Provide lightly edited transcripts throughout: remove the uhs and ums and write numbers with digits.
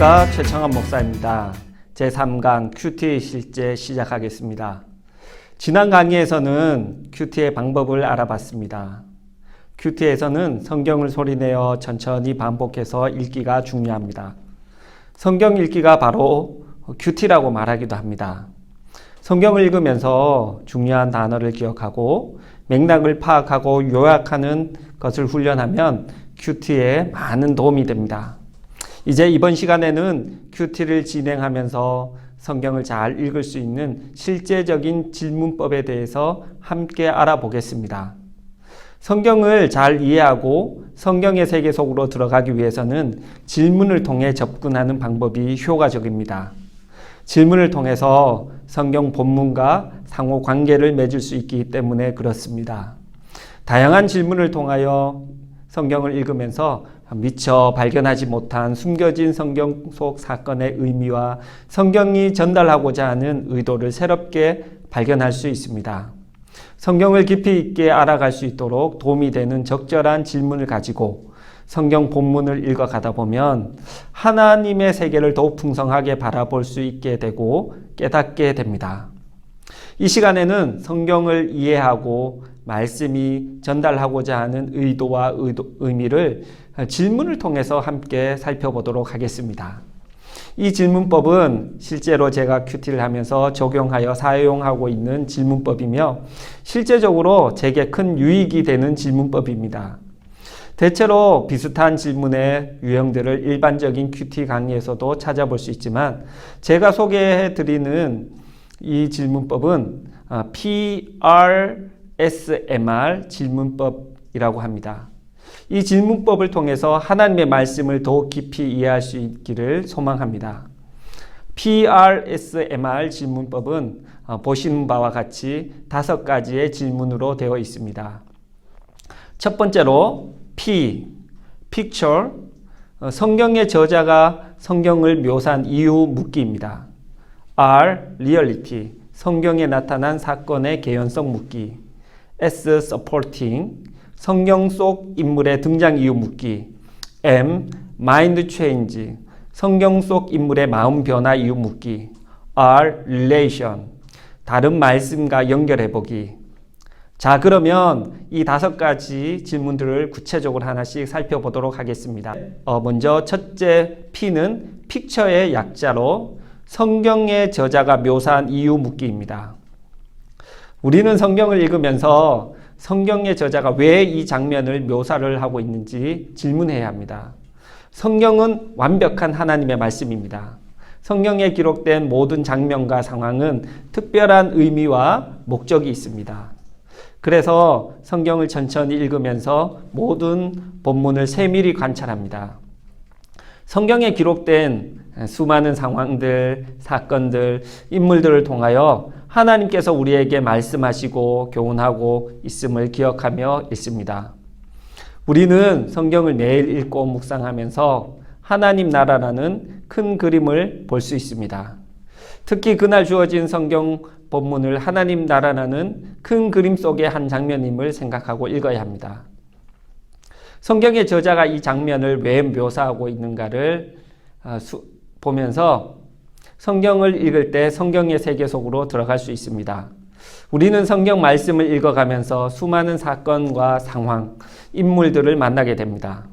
안녕하십니까, 최청원 목사입니다. 제3강 큐티 실제 시작하겠습니다. 지난 강의에서는 큐티의 방법을 알아봤습니다. 큐티에서는 성경을 소리내어 천천히 반복해서 읽기가 중요합니다. 성경 읽기가 바로 큐티라고 말하기도 합니다. 성경을 읽으면서 중요한 단어를 기억하고 맥락을 파악하고 요약하는 것을 훈련하면 큐티에 많은 도움이 됩니다. 이제 이번 시간에는 큐티를 진행하면서 성경을 잘 읽을 수 있는 실제적인 질문법에 대해서 함께 알아보겠습니다. 성경을 잘 이해하고 성경의 세계 속으로 들어가기 위해서는 질문을 통해 접근하는 방법이 효과적입니다. 질문을 통해서 성경 본문과 상호 관계를 맺을 수 있기 때문에 그렇습니다. 다양한 질문을 통하여 성경을 읽으면서 미처 발견하지 못한 숨겨진 성경 속 사건의 의미와 성경이 전달하고자 하는 의도를 새롭게 발견할 수 있습니다. 성경을 깊이 있게 알아갈 수 있도록 도움이 되는 적절한 질문을 가지고 성경 본문을 읽어가다 보면 하나님의 세계를 더욱 풍성하게 바라볼 수 있게 되고 깨닫게 됩니다. 이 시간에는 성경을 이해하고 말씀이 전달하고자 하는 의도와 의미를 질문을 통해서 함께 살펴보도록 하겠습니다. 이 질문법은 실제로 제가 큐티를 하면서 적용하여 사용하고 있는 질문법이며 실제적으로 제게 큰 유익이 되는 질문법입니다. 대체로 비슷한 질문의 유형들을 일반적인 큐티 강의에서도 찾아볼 수 있지만 제가 소개해드리는 이 질문법은 PRSMR 질문법이라고 합니다. 이 질문법을 통해서 하나님의 말씀을 더욱 깊이 이해할 수 있기를 소망합니다. PRSMR 질문법은 보시는 바와 같이 5가지의 질문으로 되어 있습니다. 첫 번째로 P, Picture, 성경의 저자가 성경을 묘사한 이유 묻기입니다. R, Reality, 성경에 나타난 사건의 개연성 묻기. S, Supporting, 성경 속 인물의 등장 이유 묻기. M, Mind Change, 성경 속 인물의 마음 변화 이유 묻기. R, Relation, 다른 말씀과 연결해보기. 자, 그러면 이 5가지 질문들을 구체적으로 하나씩 살펴보도록 하겠습니다. 먼저 첫째 P는 픽처의 약자로 성경의 저자가 묘사한 이유 묻기입니다. 우리는 성경을 읽으면서 성경의 저자가 왜 이 장면을 묘사를 하고 있는지 질문해야 합니다. 성경은 완벽한 하나님의 말씀입니다. 성경에 기록된 모든 장면과 상황은 특별한 의미와 목적이 있습니다. 그래서 성경을 천천히 읽으면서 모든 본문을 세밀히 관찰합니다. 성경에 기록된 수많은 상황들, 사건들, 인물들을 통하여 하나님께서 우리에게 말씀하시고 교훈하고 있음을 기억하며 읽습니다. 우리는 성경을 매일 읽고 묵상하면서 하나님 나라라는 큰 그림을 볼 수 있습니다. 특히 그날 주어진 성경 본문을 하나님 나라라는 큰 그림 속의 한 장면임을 생각하고 읽어야 합니다. 성경의 저자가 이 장면을 왜 묘사하고 있는가를 보면서 성경을 읽을 때 성경의 세계 속으로 들어갈 수 있습니다. 우리는 성경 말씀을 읽어가면서 수많은 사건과 상황, 인물들을 만나게 됩니다.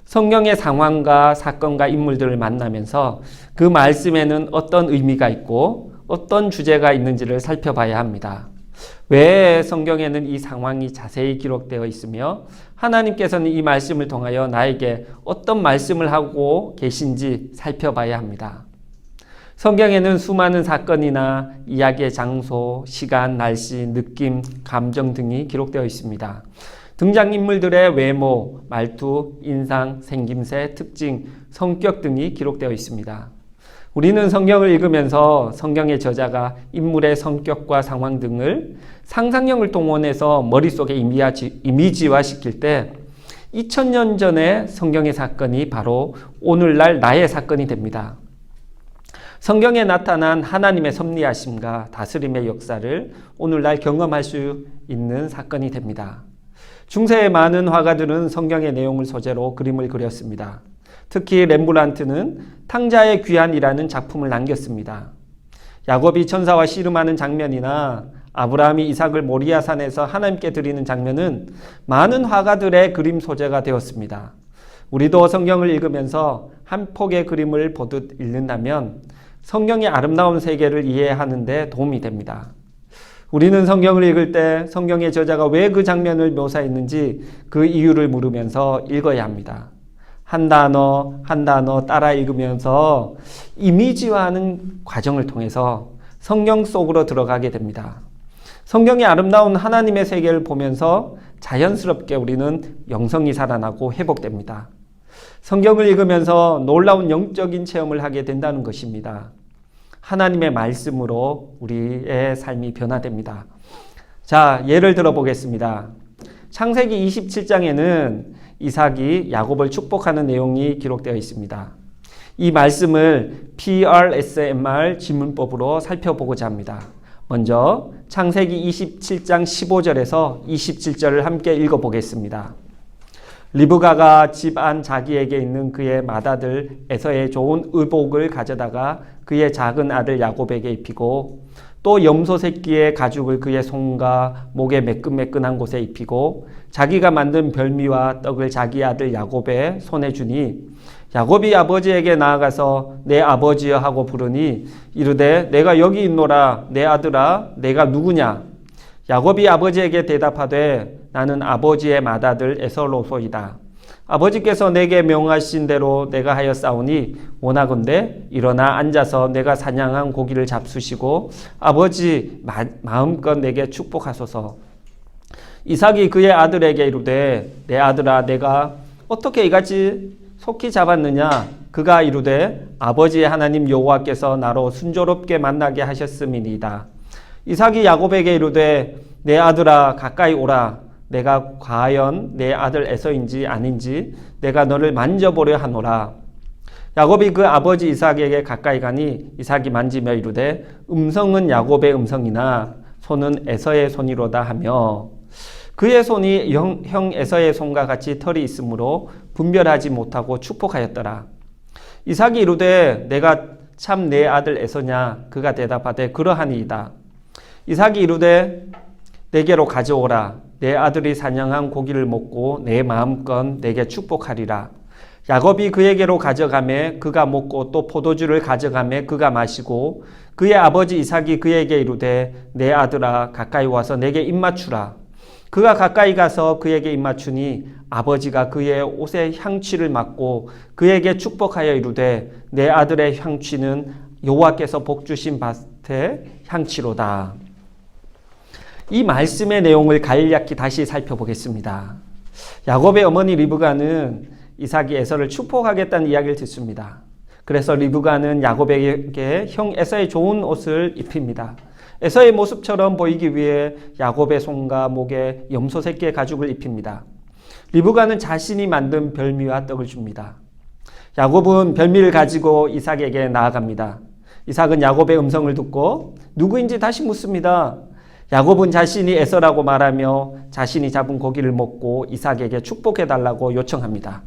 성경의 상황과 사건과 인물들을 만나면서 그 말씀에는 어떤 의미가 있고 어떤 주제가 있는지를 살펴봐야 합니다. 왜 성경에는 이 상황이 자세히 기록되어 있으며 하나님께서는 이 말씀을 통하여 나에게 어떤 말씀을 하고 계신지 살펴봐야 합니다. 성경에는 수많은 사건이나 이야기의 장소, 시간, 날씨, 느낌, 감정 등이 기록되어 있습니다. 등장인물들의 외모, 말투, 인상, 생김새, 특징, 성격 등이 기록되어 있습니다. 우리는 성경을 읽으면서 성경의 저자가 인물의 성격과 상황 등을 상상력을 동원해서 머릿속에 이미지화시킬 때 2000년 전의 성경의 사건이 바로 오늘날 나의 사건이 됩니다. 성경에 나타난 하나님의 섭리하심과 다스림의 역사를 오늘날 경험할 수 있는 사건이 됩니다. 중세의 많은 화가들은 성경의 내용을 소재로 그림을 그렸습니다. 특히 렘브란트는 탕자의 귀환이라는 작품을 남겼습니다. 야곱이 천사와 씨름하는 장면이나 아브라함이 이삭을 모리아산에서 하나님께 드리는 장면은 많은 화가들의 그림 소재가 되었습니다. 우리도 성경을 읽으면서 한 폭의 그림을 보듯 읽는다면 성경의 아름다운 세계를 이해하는 데 도움이 됩니다. 우리는 성경을 읽을 때 성경의 저자가 왜 그 장면을 묘사했는지 그 이유를 물으면서 읽어야 합니다. 한 단어 한 단어 따라 읽으면서 이미지화하는 과정을 통해서 성경 속으로 들어가게 됩니다. 성경의 아름다운 하나님의 세계를 보면서 자연스럽게 우리는 영성이 살아나고 회복됩니다. 성경을 읽으면서 놀라운 영적인 체험을 하게 된다는 것입니다. 하나님의 말씀으로 우리의 삶이 변화됩니다. 자, 예를 들어 보겠습니다. 창세기 27장에는 이삭이 야곱을 축복하는 내용이 기록되어 있습니다. 이 말씀을 PRSMR 지문법으로 살펴보고자 합니다. 먼저 창세기 27장 15절에서 27절을 함께 읽어보겠습니다. 리브가가 집 안 자기에게 있는 그의 맏아들 에서의 좋은 의복을 가져다가 그의 작은 아들 야곱에게 입히고 또 염소 새끼의 가죽을 그의 손과 목에 매끈매끈한 곳에 입히고 자기가 만든 별미와 떡을 자기 아들 야곱의 손에 주니 야곱이 아버지에게 나아가서 내 아버지여 하고 부르니 이르되 내가 여기 있노라 내 아들아 내가 누구냐. 야곱이 아버지에게 대답하되 나는 아버지의 맏아들 에서로소이다. 아버지께서 내게 명하신 대로 내가 하였사오니 원하건대 일어나 앉아서 내가 사냥한 고기를 잡수시고 아버지 마음껏 내게 축복하소서. 이삭이 그의 아들에게 이르되 내 아들아 내가 어떻게 이같이 속히 잡았느냐. 그가 이르되 아버지의 하나님 여호와께서 나로 순조롭게 만나게 하셨음이니이다. 이삭이 야곱에게 이르되 내 아들아 가까이 오라. 내가 과연 내 아들 에서인지 아닌지 내가 너를 만져보려 하노라. 야곱이 그 아버지 이삭에게 가까이 가니 이삭이 만지며 이르되 음성은 야곱의 음성이나 손은 에서의 손이로다 하며 그의 손이 형 에서의 손과 같이 털이 있으므로 분별하지 못하고 축복하였더라. 이삭이 이르되 내가 참 내 아들 에서냐. 그가 대답하되 그러하니이다. 이삭이 이르되 내게로 가져오라. 내 아들이 사냥한 고기를 먹고 내 마음껏 내게 축복하리라. 야곱이 그에게로 가져가매 그가 먹고 또 포도주를 가져가매 그가 마시고 그의 아버지 이삭이 그에게 이르되 내 아들아 가까이 와서 내게 입맞추라. 그가 가까이 가서 그에게 입맞추니 아버지가 그의 옷에 향취를 맡고 그에게 축복하여 이르되 내 아들의 향취는 여호와께서 복주신 밭의 향취로다. 이 말씀의 내용을 간략히 다시 살펴보겠습니다. 야곱의 어머니 리브가는 이삭이 에서를 축복하겠다는 이야기를 듣습니다. 그래서 리브가는 야곱에게 형 에서의 좋은 옷을 입힙니다. 에서의 모습처럼 보이기 위해 야곱의 손과 목에 염소 새끼의 가죽을 입힙니다. 리브가는 자신이 만든 별미와 떡을 줍니다. 야곱은 별미를 가지고 이삭에게 나아갑니다. 이삭은 야곱의 음성을 듣고 누구인지 다시 묻습니다. 야곱은 자신이 에서라고 말하며 자신이 잡은 고기를 먹고 이삭에게 축복해달라고 요청합니다.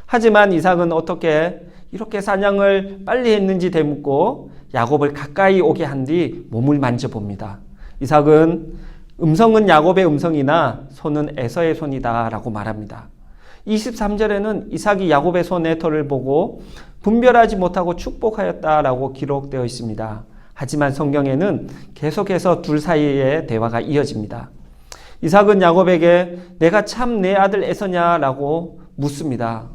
하지만 이삭은 어떻게 이렇게 사냥을 빨리 했는지 되묻고 야곱을 가까이 오게 한 뒤 몸을 만져봅니다. 이삭은 음성은 야곱의 음성이나 손은 에서의 손이다 라고 말합니다. 23절에는 이삭이 야곱의 손의 털을 보고 분별하지 못하고 축복하였다라고 기록되어 있습니다. 하지만 성경에는 계속해서 둘 사이의 대화가 이어집니다. 이삭은 야곱에게 내가 참 내 아들 에서냐라고 묻습니다.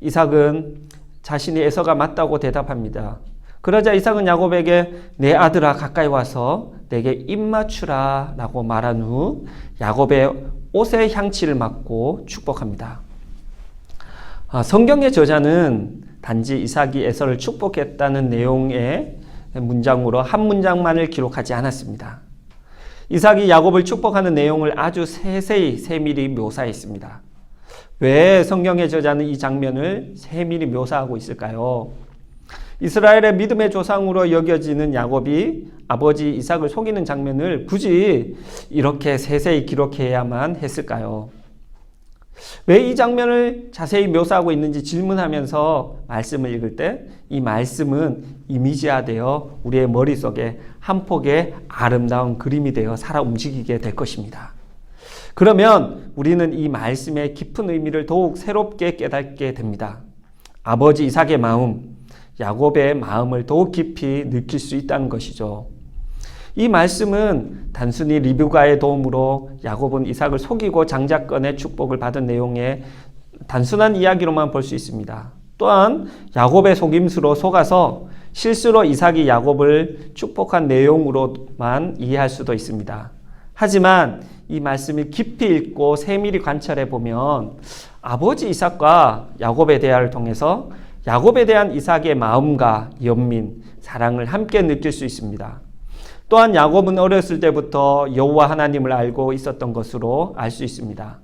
이삭은 자신이 에서가 맞다고 대답합니다. 그러자 이삭은 야곱에게 내 아들아 가까이 와서 내게 입맞추라 라고 말한 후 야곱의 옷의 향취를 맡고 축복합니다. 성경의 저자는 단지 이삭이 에서를 축복했다는 내용의 문장으로 한 문장만을 기록하지 않았습니다. 이삭이 야곱을 축복하는 내용을 아주 세세히 세밀히 묘사했습니다. 왜 성경의 저자는 이 장면을 세밀히 묘사하고 있을까요? 이스라엘의 믿음의 조상으로 여겨지는 야곱이 아버지 이삭을 속이는 장면을 굳이 이렇게 세세히 기록해야만 했을까요? 왜 이 장면을 자세히 묘사하고 있는지 질문하면서 말씀을 읽을 때 이 말씀은 이미지화되어 우리의 머릿속에 한 폭의 아름다운 그림이 되어 살아 움직이게 될 것입니다. 그러면 우리는 이 말씀의 깊은 의미를 더욱 새롭게 깨닫게 됩니다. 아버지 이삭의 마음, 야곱의 마음을 더욱 깊이 느낄 수 있다는 것이죠. 이 말씀은 단순히 리브가의 도움으로 야곱은 이삭을 속이고 장자권의 축복을 받은 내용의 단순한 이야기로만 볼 수 있습니다. 또한 야곱의 속임수로 속아서 실수로 이삭이 야곱을 축복한 내용으로만 이해할 수도 있습니다. 하지만 이 말씀을 깊이 읽고 세밀히 관찰해 보면 아버지 이삭과 야곱의 대화를 통해서 야곱에 대한 이삭의 마음과 연민, 사랑을 함께 느낄 수 있습니다. 또한 야곱은 어렸을 때부터 여호와 하나님을 알고 있었던 것으로 알 수 있습니다.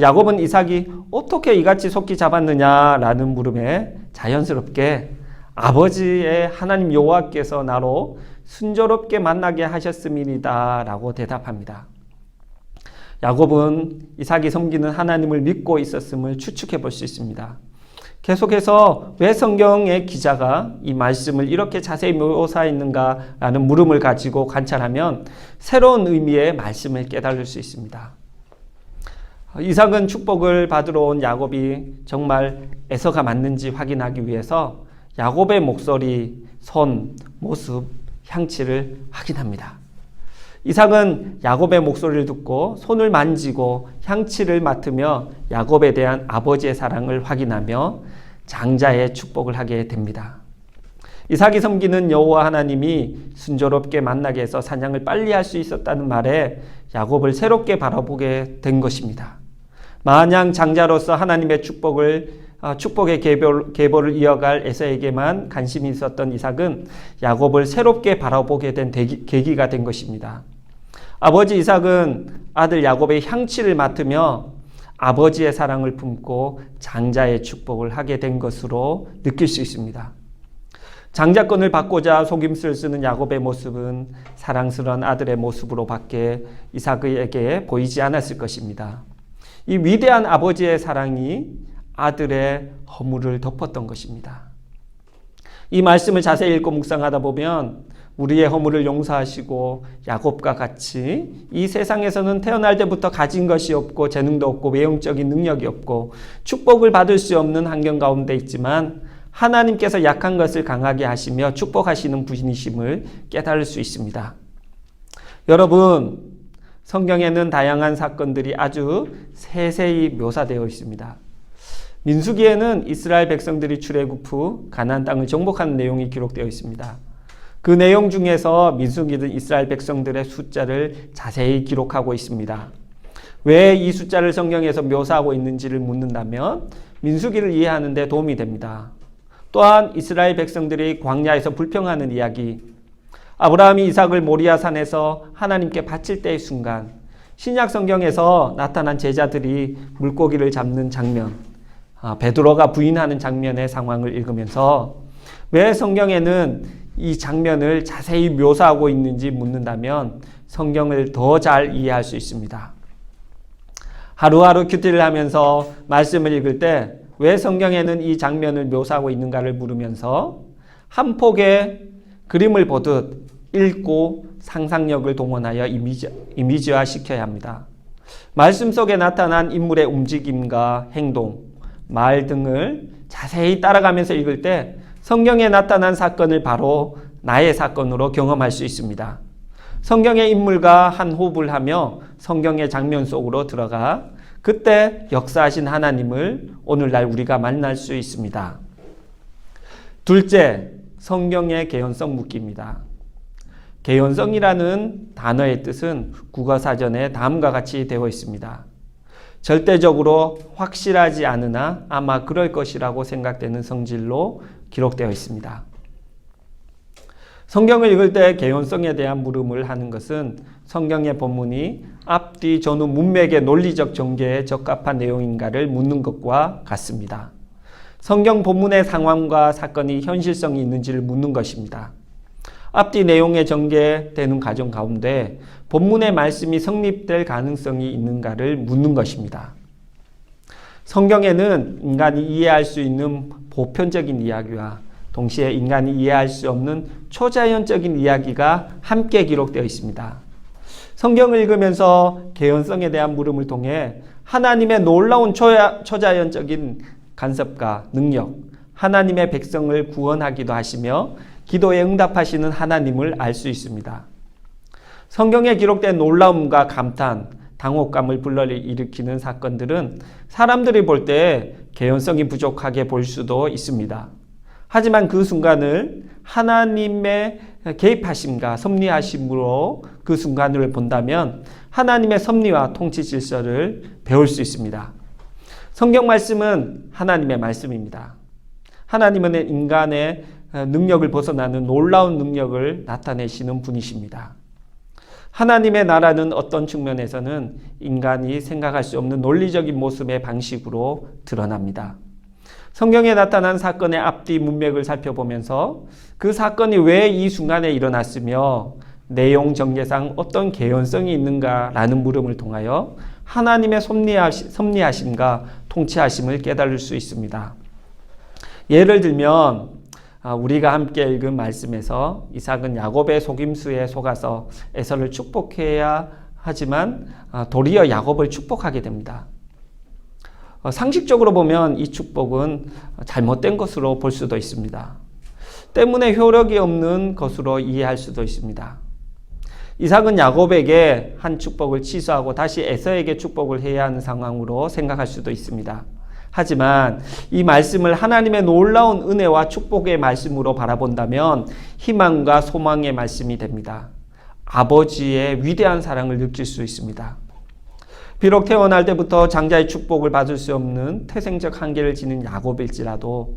야곱은 이삭이 어떻게 이같이 속히 잡았느냐라는 물음에 자연스럽게 아버지의 하나님 여호와께서 나로 순조롭게 만나게 하셨음이니이다 라고 대답합니다. 야곱은 이삭이 섬기는 하나님을 믿고 있었음을 추측해 볼 수 있습니다. 계속해서 왜 성경의 기자가 이 말씀을 이렇게 자세히 묘사했는가라는 물음을 가지고 관찰하면 새로운 의미의 말씀을 깨달을 수 있습니다. 이삭은 축복을 받으러 온 야곱이 정말 에서가 맞는지 확인하기 위해서 야곱의 목소리, 손, 모습, 향취를 확인합니다. 이삭은 야곱의 목소리를 듣고 손을 만지고 향취를 맡으며 야곱에 대한 아버지의 사랑을 확인하며 장자의 축복을 하게 됩니다. 이삭이 섬기는 여호와 하나님이 순조롭게 만나게 해서 사냥을 빨리 할 수 있었다는 말에 야곱을 새롭게 바라보게 된 것입니다. 마냥 장자로서 하나님의 축복의 계보를 이어갈 에서에게만 관심이 있었던 이삭은 야곱을 새롭게 바라보게 된 계기가 된 것입니다. 아버지 이삭은 아들 야곱의 향취를 맡으며 아버지의 사랑을 품고 장자의 축복을 하게 된 것으로 느낄 수 있습니다. 장자권을 받고자 속임수를 쓰는 야곱의 모습은 사랑스러운 아들의 모습으로 밖에 이삭에게 보이지 않았을 것입니다. 이 위대한 아버지의 사랑이 아들의 허물을 덮었던 것입니다. 이 말씀을 자세히 읽고 묵상하다 보면 우리의 허물을 용서하시고 야곱과 같이 이 세상에서는 태어날 때부터 가진 것이 없고 재능도 없고 외형적인 능력이 없고 축복을 받을 수 없는 환경 가운데 있지만 하나님께서 약한 것을 강하게 하시며 축복하시는 분이심을 깨달을 수 있습니다. 여러분, 성경에는 다양한 사건들이 아주 세세히 묘사되어 있습니다. 민수기에는 이스라엘 백성들이 출애굽 후 가나안 땅을 정복하는 내용이 기록되어 있습니다. 그 내용 중에서 민수기는 이스라엘 백성들의 숫자를 자세히 기록하고 있습니다. 왜 이 숫자를 성경에서 묘사하고 있는지를 묻는다면 민수기를 이해하는 데 도움이 됩니다. 또한 이스라엘 백성들이 광야에서 불평하는 이야기, 아브라함이 이삭을 모리아 산에서 하나님께 바칠 때의 순간, 신약 성경에서 나타난 제자들이 물고기를 잡는 장면, 베드로가 부인하는 장면의 상황을 읽으면서 왜 성경에는 이 장면을 자세히 묘사하고 있는지 묻는다면 성경을 더 잘 이해할 수 있습니다. 하루하루 큐티를 하면서 말씀을 읽을 때 왜 성경에는 이 장면을 묘사하고 있는가를 물으면서 한 폭의 그림을 보듯 읽고 상상력을 동원하여 이미지화 시켜야 합니다. 말씀 속에 나타난 인물의 움직임과 행동, 말 등을 자세히 따라가면서 읽을 때 성경에 나타난 사건을 바로 나의 사건으로 경험할 수 있습니다. 성경의 인물과 한 호흡을 하며 성경의 장면 속으로 들어가 그때 역사하신 하나님을 오늘날 우리가 만날 수 있습니다. 둘째, 성경의 개연성 묻기입니다. 개연성이라는 단어의 뜻은 국어사전에 다음과 같이 되어 있습니다. 절대적으로 확실하지 않으나 아마 그럴 것이라고 생각되는 성질로 기록되어 있습니다. 성경을 읽을 때 개연성에 대한 물음을 하는 것은 성경의 본문이 앞뒤 전후 문맥의 논리적 전개에 적합한 내용인가를 묻는 것과 같습니다. 성경 본문의 상황과 사건이 현실성이 있는지를 묻는 것입니다. 앞뒤 내용의 전개되는 과정 가운데 본문의 말씀이 성립될 가능성이 있는가를 묻는 것입니다. 성경에는 인간이 이해할 수 있는 보편적인 이야기와 동시에 인간이 이해할 수 없는 초자연적인 이야기가 함께 기록되어 있습니다. 성경을 읽으면서 개연성에 대한 물음을 통해 하나님의 놀라운 초자연적인 간섭과 능력, 하나님의 백성을 구원하기도 하시며 기도에 응답하시는 하나님을 알 수 있습니다. 성경에 기록된 놀라움과 감탄, 당혹감을 불러일으키는 사건들은 사람들이 볼 때 개연성이 부족하게 보일 수도 있습니다. 하지만 그 순간을 하나님의 개입하심과 섭리하심으로 그 순간을 본다면 하나님의 섭리와 통치 질서를 배울 수 있습니다. 성경 말씀은 하나님의 말씀입니다. 하나님은 인간의 능력을 벗어나는 놀라운 능력을 나타내시는 분이십니다. 하나님의 나라는 어떤 측면에서는 인간이 생각할 수 없는 논리적인 모습의 방식으로 드러납니다. 성경에 나타난 사건의 앞뒤 문맥을 살펴보면서 그 사건이 왜 이 순간에 일어났으며 내용 전개상 어떤 개연성이 있는가라는 물음을 통하여 하나님의 섭리하심과 통치하심을 깨달을 수 있습니다. 예를 들면 우리가 함께 읽은 말씀에서 이삭은 야곱의 속임수에 속아서 에서를 축복해야 하지만 도리어 야곱을 축복하게 됩니다. 상식적으로 보면 이 축복은 잘못된 것으로 볼 수도 있습니다. 때문에 효력이 없는 것으로 이해할 수도 있습니다. 이삭은 야곱에게 한 축복을 취소하고 다시 에서에게 축복을 해야 하는 상황으로 생각할 수도 있습니다. 하지만 이 말씀을 하나님의 놀라운 은혜와 축복의 말씀으로 바라본다면 희망과 소망의 말씀이 됩니다. 아버지의 위대한 사랑을 느낄 수 있습니다. 비록 태어날 때부터 장자의 축복을 받을 수 없는 태생적 한계를 지닌 야곱일지라도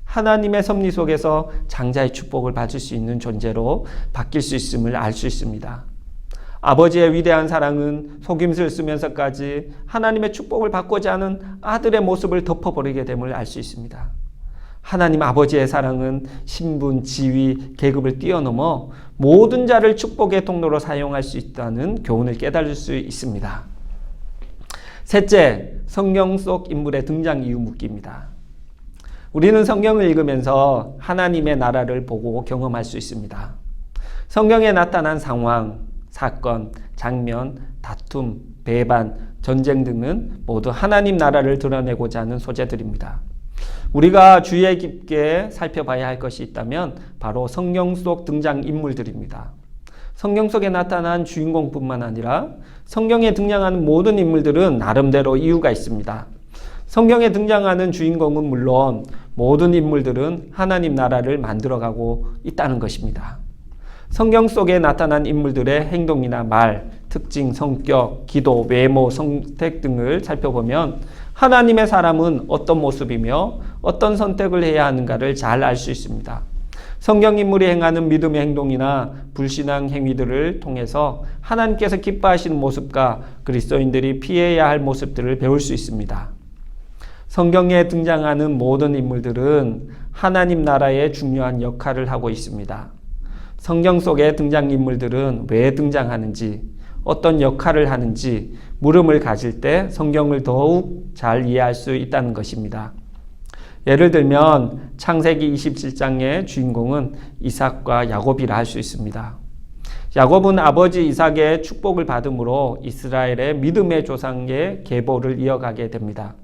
하나님의 섭리 속에서 장자의 축복을 받을 수 있는 존재로 바뀔 수 있음을 알 수 있습니다. 아버지의 위대한 사랑은 속임수를 쓰면서까지 하나님의 축복을 받고자 하는 아들의 모습을 덮어버리게 됨을 알 수 있습니다. 하나님 아버지의 사랑은 신분, 지위, 계급을 뛰어넘어 모든 자를 축복의 통로로 사용할 수 있다는 교훈을 깨달을 수 있습니다. 셋째, 성경 속 인물의 등장 이유 묻기입니다. 우리는 성경을 읽으면서 하나님의 나라를 보고 경험할 수 있습니다. 성경에 나타난 상황, 사건, 장면, 다툼, 배반, 전쟁 등은 모두 하나님 나라를 드러내고자 하는 소재들입니다. 우리가 주의 깊게 살펴봐야 할 것이 있다면 바로 성경 속 등장 인물들입니다. 성경 속에 나타난 주인공뿐만 아니라 성경에 등장하는 모든 인물들은 나름대로 이유가 있습니다. 성경에 등장하는 주인공은 물론 모든 인물들은 하나님 나라를 만들어가고 있다는 것입니다. 성경 속에 나타난 인물들의 행동이나 말, 특징, 성격, 기도, 외모, 선택 등을 살펴보면 하나님의 사람은 어떤 모습이며 어떤 선택을 해야 하는가를 잘 알 수 있습니다. 성경 인물이 행하는 믿음의 행동이나 불신앙 행위들을 통해서 하나님께서 기뻐하시는 모습과 그리스도인들이 피해야 할 모습들을 배울 수 있습니다. 성경에 등장하는 모든 인물들은 하나님 나라의 중요한 역할을 하고 있습니다. 성경 속의 등장인물들은 왜 등장하는지, 어떤 역할을 하는지 물음을 가질 때 성경을 더욱 잘 이해할 수 있다는 것입니다. 예를 들면 창세기 27장의 주인공은 이삭과 야곱이라 할 수 있습니다. 야곱은 아버지 이삭의 축복을 받음으로 이스라엘의 믿음의 조상의 계보를 이어가게 됩니다.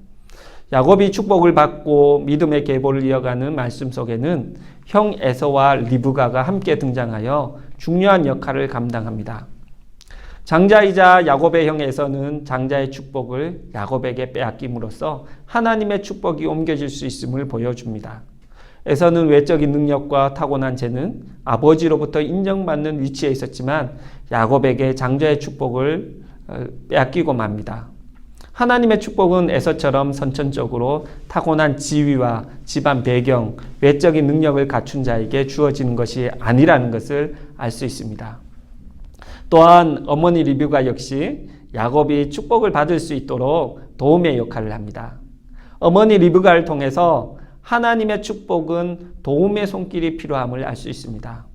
야곱이 축복을 받고 믿음의 계보를 이어가는 말씀 속에는 형 에서와 리브가가 함께 등장하여 중요한 역할을 감당합니다. 장자이자 야곱의 형 에서는 장자의 축복을 야곱에게 빼앗김으로써 하나님의 축복이 옮겨질 수 있음을 보여줍니다. 에서는 외적인 능력과 타고난 재능, 아버지로부터 인정받는 위치에 있었지만 야곱에게 장자의 축복을 빼앗기고 맙니다. 하나님의 축복은 에서처럼 선천적으로 타고난 지위와 집안 배경, 외적인 능력을 갖춘 자에게 주어지는 것이 아니라는 것을 알 수 있습니다. 또한 어머니 리브가 역시 야곱이 축복을 받을 수 있도록 도움의 역할을 합니다. 어머니 리브가를 통해서 하나님의 축복은 도움의 손길이 필요함을 알 수 있습니다.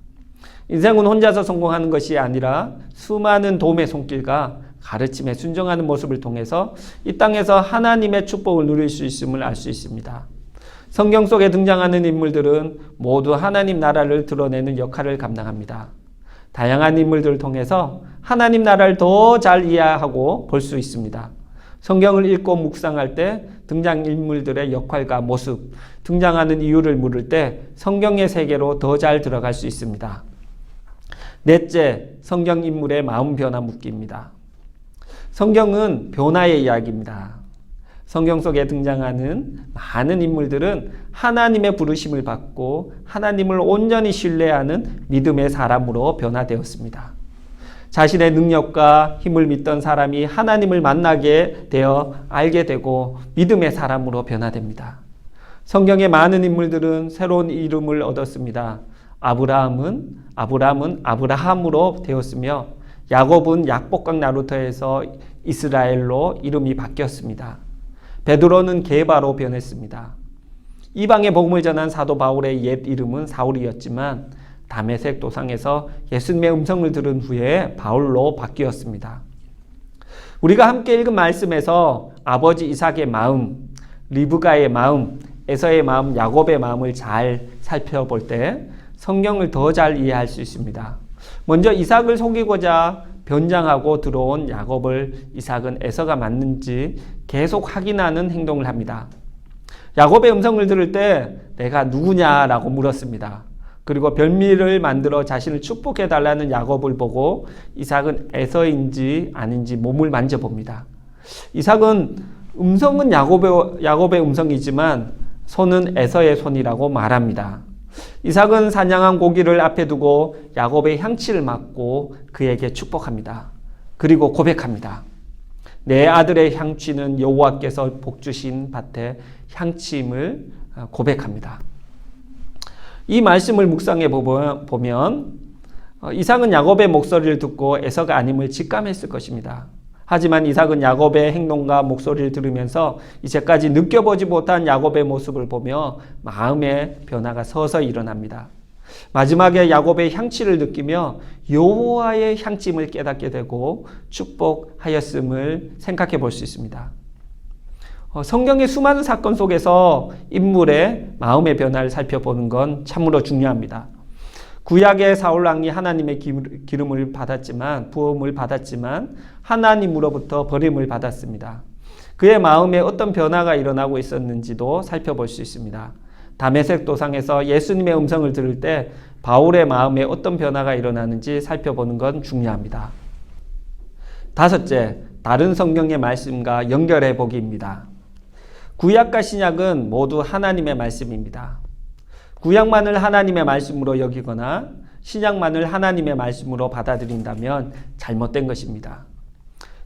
인생은 혼자서 성공하는 것이 아니라 수많은 도움의 손길과 가르침에 순종하는 모습을 통해서 이 땅에서 하나님의 축복을 누릴 수 있음을 알 수 있습니다. 성경 속에 등장하는 인물들은 모두 하나님 나라를 드러내는 역할을 감당합니다. 다양한 인물들을 통해서 하나님 나라를 더 잘 이해하고 볼 수 있습니다. 성경을 읽고 묵상할 때 등장인물들의 역할과 모습, 등장하는 이유를 물을 때 성경의 세계로 더 잘 들어갈 수 있습니다. 넷째, 성경 인물의 마음 변화 묻기입니다. 성경은 변화의 이야기입니다. 성경 속에 등장하는 많은 인물들은 하나님의 부르심을 받고 하나님을 온전히 신뢰하는 믿음의 사람으로 변화되었습니다. 자신의 능력과 힘을 믿던 사람이 하나님을 만나게 되어 알게 되고 믿음의 사람으로 변화됩니다. 성경의 많은 인물들은 새로운 이름을 얻었습니다. 아브라함은 아브라함으로 되었으며 야곱은 약복강 나루터에서 이스라엘로 이름이 바뀌었습니다. 베드로는 게바로 변했습니다. 이방의 복음을 전한 사도 바울의 옛 이름은 사울이었지만 다메섹 도상에서 예수님의 음성을 들은 후에 바울로 바뀌었습니다. 우리가 함께 읽은 말씀에서 아버지 이삭의 마음, 리브가의 마음, 에서의 마음, 야곱의 마음을 잘 살펴볼 때 성경을 더 잘 이해할 수 있습니다. 먼저 이삭을 속이고자 변장하고 들어온 야곱을 이삭은 에서가 맞는지 계속 확인하는 행동을 합니다. 야곱의 음성을 들을 때 내가 누구냐라고 물었습니다. 그리고 별미를 만들어 자신을 축복해달라는 야곱을 보고 이삭은 에서인지 아닌지 몸을 만져봅니다. 이삭은 음성은 야곱의 음성이지만 손은 에서의 손이라고 말합니다. 이삭은 사냥한 고기를 앞에 두고 야곱의 향치를 맡고 그에게 축복합니다. 그리고 고백합니다. 내 아들의 향취는 여호와께서 복주신 밭의 향취임을 고백합니다. 이 말씀을 묵상해 보면 이삭은 야곱의 목소리를 듣고 에서가 아님을 직감했을 것입니다. 하지만 이삭은 야곱의 행동과 목소리를 들으면서 이제까지 느껴보지 못한 야곱의 모습을 보며 마음의 변화가 서서히 일어납니다. 마지막에 야곱의 향취를 느끼며 여호와의 향침을 깨닫게 되고 축복하였음을 생각해 볼 수 있습니다. 성경의 수많은 사건 속에서 인물의 마음의 변화를 살펴보는 건 참으로 중요합니다. 구약의 사울왕이 하나님의 기름을 받았지만 부음을 받았지만 하나님으로부터 버림을 받았습니다. 그의 마음에 어떤 변화가 일어나고 있었는지도 살펴볼 수 있습니다. 다메섹 도상에서 예수님의 음성을 들을 때 바울의 마음에 어떤 변화가 일어나는지 살펴보는 건 중요합니다. 다섯째, 다른 성경의 말씀과 연결해 보기입니다. 구약과 신약은 모두 하나님의 말씀입니다. 구약만을 하나님의 말씀으로 여기거나 신약만을 하나님의 말씀으로 받아들인다면 잘못된 것입니다.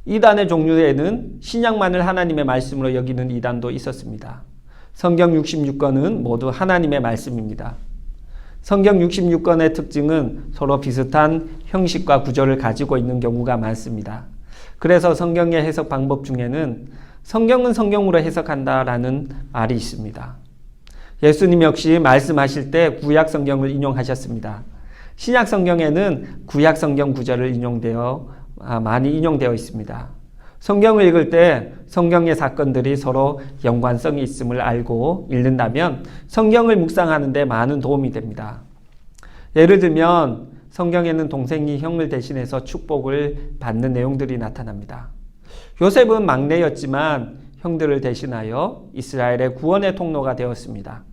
이단의 종류에는 신약만을 하나님의 말씀으로 여기는 이단도 있었습니다. 성경 66권은 모두 하나님의 말씀입니다. 성경 66권의 특징은 서로 비슷한 형식과 구조를 가지고 있는 경우가 많습니다. 그래서 성경의 해석 방법 중에는 성경은 성경으로 해석한다라는 말이 있습니다. 예수님 역시 말씀하실 때 구약 성경을 인용하셨습니다. 신약 성경에는 구약 성경 구절을 많이 인용되어 있습니다. 성경을 읽을 때 성경의 사건들이 서로 연관성이 있음을 알고 읽는다면 성경을 묵상하는 데 많은 도움이 됩니다. 예를 들면 성경에는 동생이 형을 대신해서 축복을 받는 내용들이 나타납니다. 요셉은 막내였지만 형들을 대신하여 이스라엘의 구원의 통로가 되었습니다.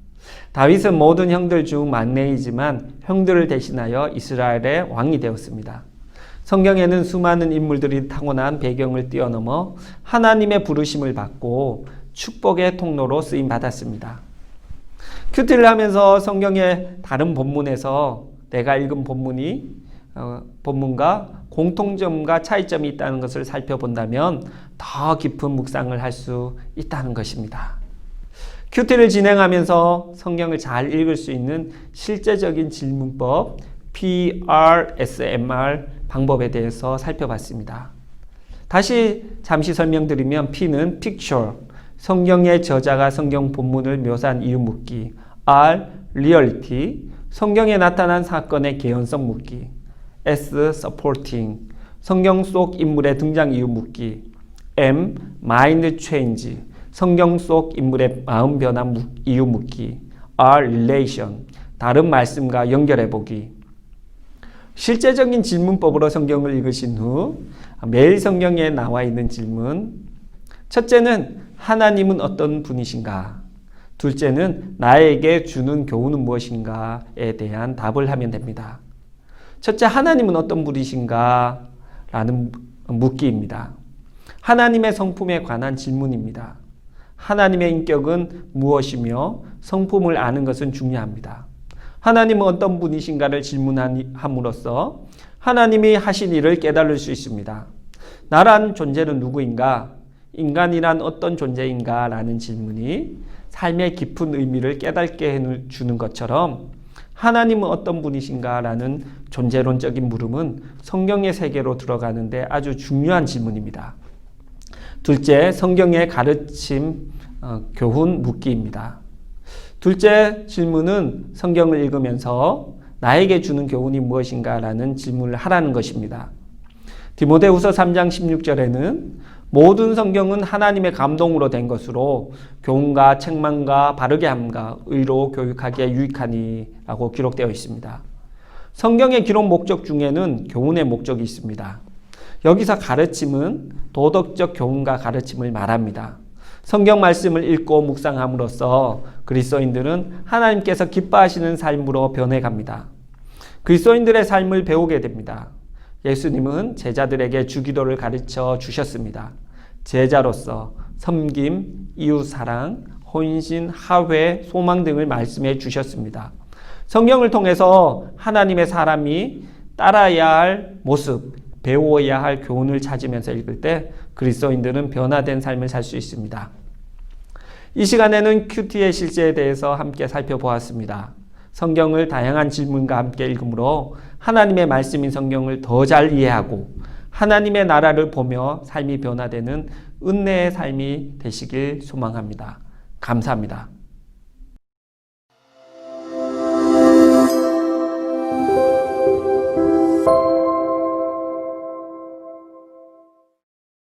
다윗은 모든 형들 중 막내이지만 형들을 대신하여 이스라엘의 왕이 되었습니다. 성경에는 수많은 인물들이 타고난 배경을 뛰어넘어 하나님의 부르심을 받고 축복의 통로로 쓰임 받았습니다. 큐티를 하면서 성경의 다른 본문에서 내가 읽은 본문과 공통점과 차이점이 있다는 것을 살펴본다면 더 깊은 묵상을 할 수 있다는 것입니다. 큐티를 진행하면서 성경을 잘 읽을 수 있는 실제적인 질문법 PRSMR 방법에 대해서 살펴봤습니다. 다시 잠시 설명드리면 P는 Picture, 성경의 저자가 성경 본문을 묘사한 이유 묻기, R, Reality, 성경에 나타난 사건의 개연성 묻기, S, Supporting, 성경 속 인물의 등장 이유 묻기. M. Mind change. 성경 속 인물의 마음 변화 이유 묻기. R. Relation. 다른 말씀과 연결해 보기. 실제적인 질문법으로 성경을 읽으신 후 매일 성경에 나와 있는 질문. 첫째는 하나님은 어떤 분이신가? 둘째는 나에게 주는 교훈은 무엇인가에 대한 답을 하면 됩니다. 첫째, 하나님은 어떤 분이신가? 라는 묻기입니다. 하나님의 성품에 관한 질문입니다. 하나님의 인격은 무엇이며 성품을 아는 것은 중요합니다. 하나님은 어떤 분이신가를 질문함으로써 하나님이 하신 일을 깨달을 수 있습니다. 나란 존재는 누구인가? 인간이란 어떤 존재인가? 라는 질문이 삶의 깊은 의미를 깨닫게 해주는 것처럼 하나님은 어떤 분이신가? 라는 존재론적인 물음은 성경의 세계로 들어가는데 아주 중요한 질문입니다. 둘째, 성경의 가르침, 교훈 묻기입니다. 둘째 질문은 성경을 읽으면서 나에게 주는 교훈이 무엇인가? 라는 질문을 하라는 것입니다. 디모데후서 3장 16절에는 모든 성경은 하나님의 감동으로 된 것으로 교훈과 책망과 바르게 함과 의로 교육하기에 유익하니 라고 기록되어 있습니다. 성경의 기록 목적 중에는 교훈의 목적이 있습니다. 여기서 가르침은 도덕적 교훈과 가르침을 말합니다. 성경 말씀을 읽고 묵상함으로써 그리스도인들은 하나님께서 기뻐하시는 삶으로 변해갑니다. 그리스도인들의 삶을 배우게 됩니다. 예수님은 제자들에게 주기도를 가르쳐 주셨습니다. 제자로서 섬김, 이웃사랑, 혼신, 하회, 소망 등을 말씀해 주셨습니다. 성경을 통해서 하나님의 사람이 따라야 할 모습, 배워야 할 교훈을 찾으면서 읽을 때 그리스도인들은 변화된 삶을 살 수 있습니다. 이 시간에는 큐티의 실제에 대해서 함께 살펴보았습니다. 성경을 다양한 질문과 함께 읽음으로 하나님의 말씀인 성경을 더 잘 이해하고 하나님의 나라를 보며 삶이 변화되는 은혜의 삶이 되시길 소망합니다. 감사합니다.